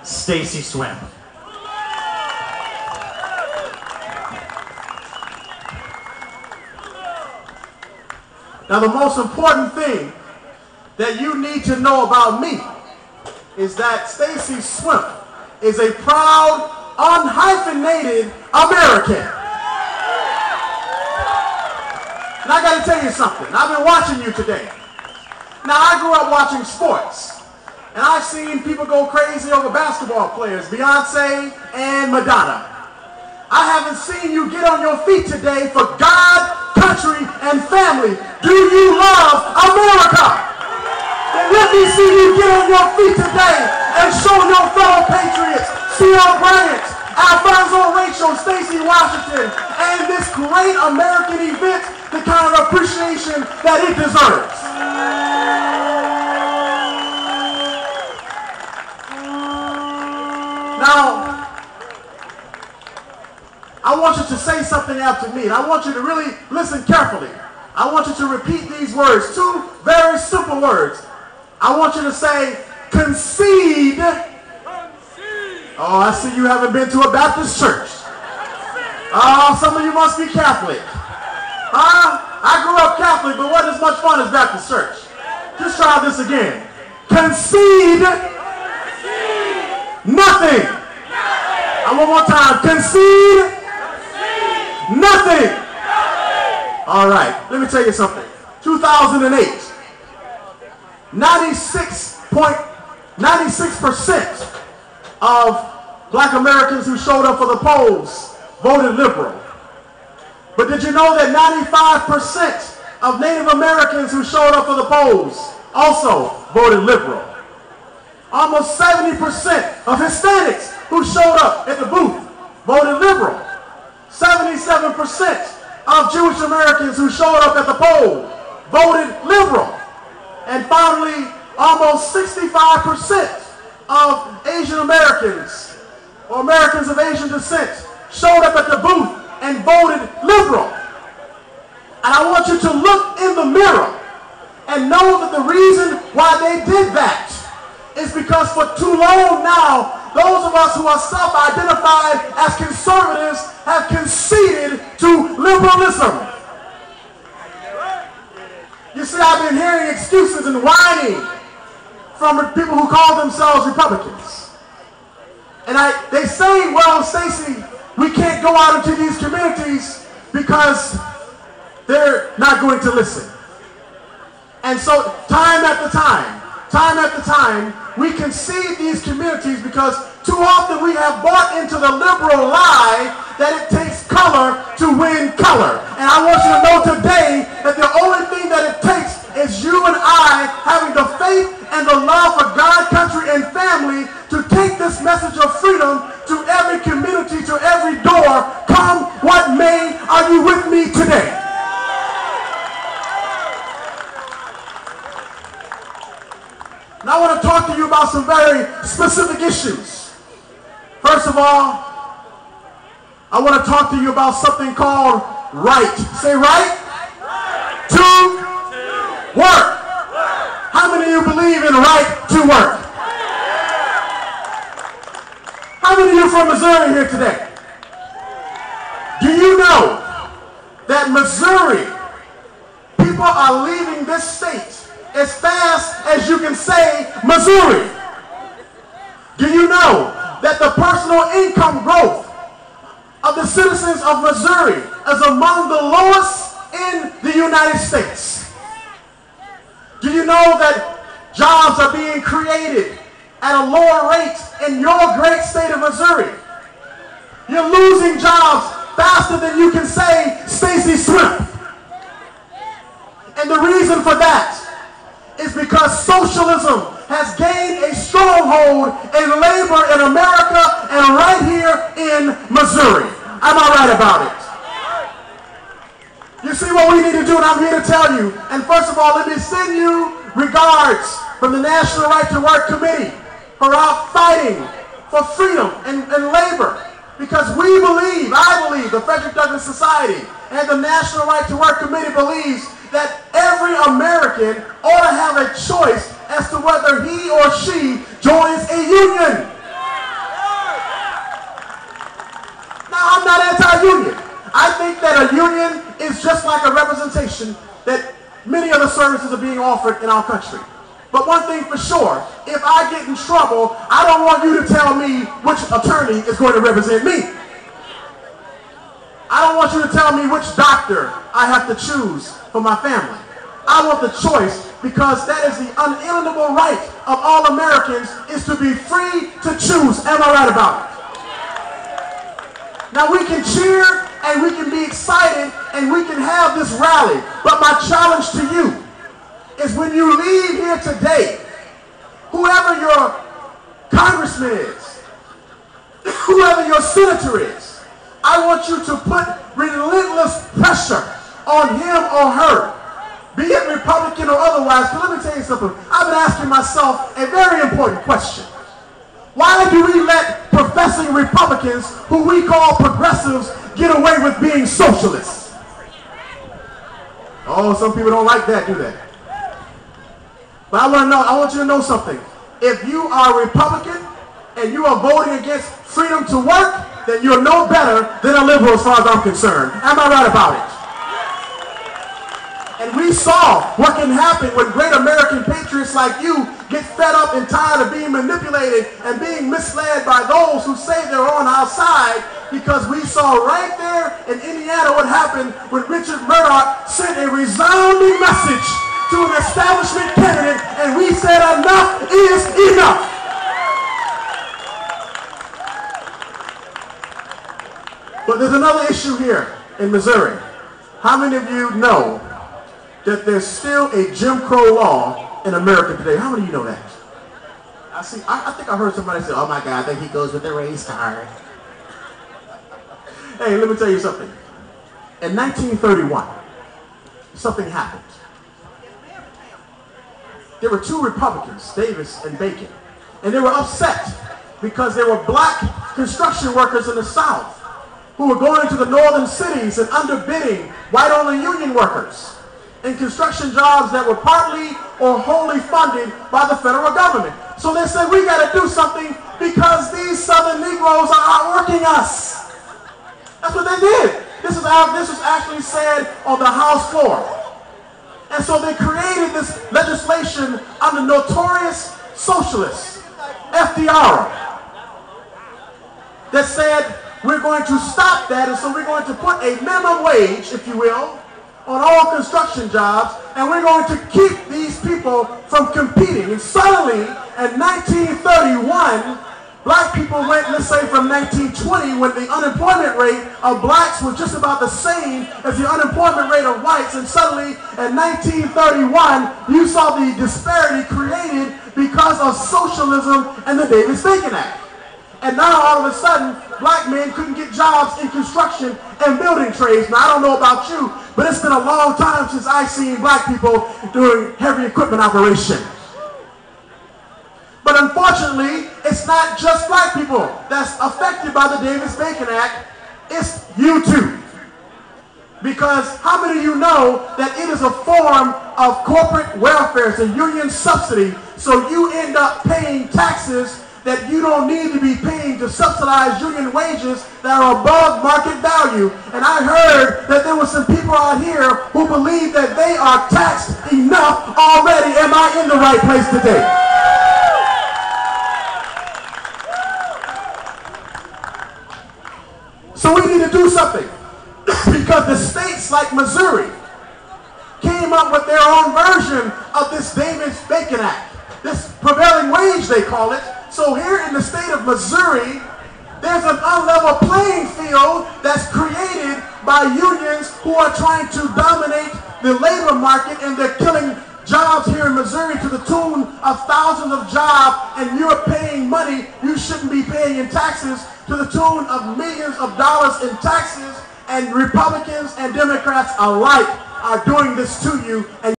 Stacy Swimp. Now, the most important thing that you need to know about me is that Stacy Swimp is a proud, unhyphenated American. And I got to tell you something. I've been watching you today. Now, I grew up watching sports, and I've seen people go crazy over basketball players, Beyonce and Madonna. I haven't seen you get on your feet today for God, country, and family. Do you love America? Then let me see you get on your feet today and show your fellow patriots, C.L. Bryant, Alfonso Rachel, Stacey Washington, and this great American event the kind of appreciation that it deserves. Now, I want you to say something after me, and I want you to really listen carefully. I want you to repeat these words, two very simple words. I want you to say, concede. Oh, I see you haven't been to a Baptist church. Oh, some of you must be Catholic. I grew up Catholic, but wasn't as much fun as Baptist church. Just try this again. Concede. Nothing. One more time. Concede. Nothing. All right. Let me tell you something. 2008. 96% of black Americans who showed up for the polls voted liberal. But did you know that 95% of Native Americans who showed up for the polls also voted liberal? Almost 70% of Hispanics who showed up at the booth voted liberal. 77% of Jewish Americans who showed up at the poll voted liberal. And finally, almost 65% of Asian Americans or Americans of Asian descent showed up at the booth and voted liberal. And I want you to look in the mirror and know that the reason why they did that is because for too long now, those of us who are self-identified as conservatives have conceded to liberalism. You see, I've been hearing excuses and whining from people who call themselves Republicans. And they say, well, Stacy, we can't go out into these communities because they're not going to listen. And so time after time, we concede these communities because too often we have bought into the liberal lie that it takes color to win color. And I want you to know today that the only thing that it takes is you and I having the faith and the love for God, country, and family to take this message of freedom to every community, to every door, come what may. Are you with me today? Now I want to talk to you about some very specific issues. First of all, I want to talk to you about something called right. Say right. To work. How many of you believe in right to work? How many of you from Missouri here today? Do you know that Missouri, people are leaving this state as fast as you can say Missouri? Do you know that the personal income growth of the citizens of Missouri is among the lowest in the United States? Do you know that jobs are being created at a lower rate in your great state of Missouri? You're losing jobs faster than you can say Stacy Swimp. And the reason for that is because socialism has gained a stronghold in labor in America and right here in Missouri. Am I right about it? You see what we need to do, and I'm here to tell you. And first of all, let me send you regards from the National Right to Work Committee for our fighting for freedom and labor. Because we believe, I believe, the Frederick Douglass Society and the National Right to Work Committee believes that every American ought to have a choice as to whether he or she joins a union. union. I think that a union is just like a representation that many other services are being offered in our country. But one thing for sure, if I get in trouble, I don't want you to tell me which attorney is going to represent me. I don't want you to tell me which doctor I have to choose for my family. I want the choice, because that is the unalienable right of all Americans, is to be free to choose. Am I right about it? Now we can cheer and we can be excited and we can have this rally, but my challenge to you is, when you leave here today, whoever your congressman is, whoever your senator is, I want you to put relentless pressure on him or her, be it Republican or otherwise. But let me tell you something. I've been asking myself a very important question. Why do we let professing Republicans, who we call progressives, get away with being socialists? Oh, some people don't like that, do they? But I want you to know something. If you are a Republican and you are voting against freedom to work, then you're no better than a liberal as far as I'm concerned. Am I right about it? And we saw what can happen when great American patriots like you get fed up and tired of being manipulated and being misled by those who say they're on our side, because we saw right there in Indiana what happened when Richard Murdoch sent a resounding message to an establishment candidate, and we said enough is enough. But there's another issue here in Missouri. How many of you know that there's still a Jim Crow law in America today? How many of you know that? I think I heard somebody say, oh my God, I think he goes with the race card. Hey, let me tell you something. In 1931, something happened. There were two Republicans, Davis and Bacon, and they were upset because there were black construction workers in the South who were going into the northern cities and underbidding white-only union workers in construction jobs that were partly or wholly funded by the federal government. So they said, we got to do something because these Southern Negroes are outworking us. That's what they did. This was actually said on the House floor. And so they created this legislation under notorious socialist FDR that said, we're going to stop that, and so we're going to put a minimum wage, if you will, on all construction jobs, and we're going to keep these people from competing. And suddenly, in 1931, black people went, let's say from 1920, when the unemployment rate of blacks was just about the same as the unemployment rate of whites, and suddenly in 1931, you saw the disparity created because of socialism and the Davis-Bacon Act. And now all of a sudden, black men couldn't get jobs in construction and building trades. Now I don't know about you, but it's been a long time since I've seen black people doing heavy equipment operation. But unfortunately, it's not just black people that's affected by the Davis-Bacon Act. It's you too. Because how many of you know that it is a form of corporate welfare? It's a union subsidy. So you end up paying taxes that you don't need to be paying to subsidize union wages that are above market value. And I heard that there were some people out here who believe that they are taxed enough already. Am I in the right place today? So we need to do something, because the states like Missouri came up with their own version of this Davis-Bacon Act, this prevailing wage they call it. So here in the state of Missouri, there's an unlevel playing field that's created by unions who are trying to dominate the labor market, and they're killing jobs here in Missouri to the tune of thousands of jobs, and you're paying money you shouldn't be paying in taxes to the tune of millions of dollars in taxes, and Republicans and Democrats alike are doing this to you. And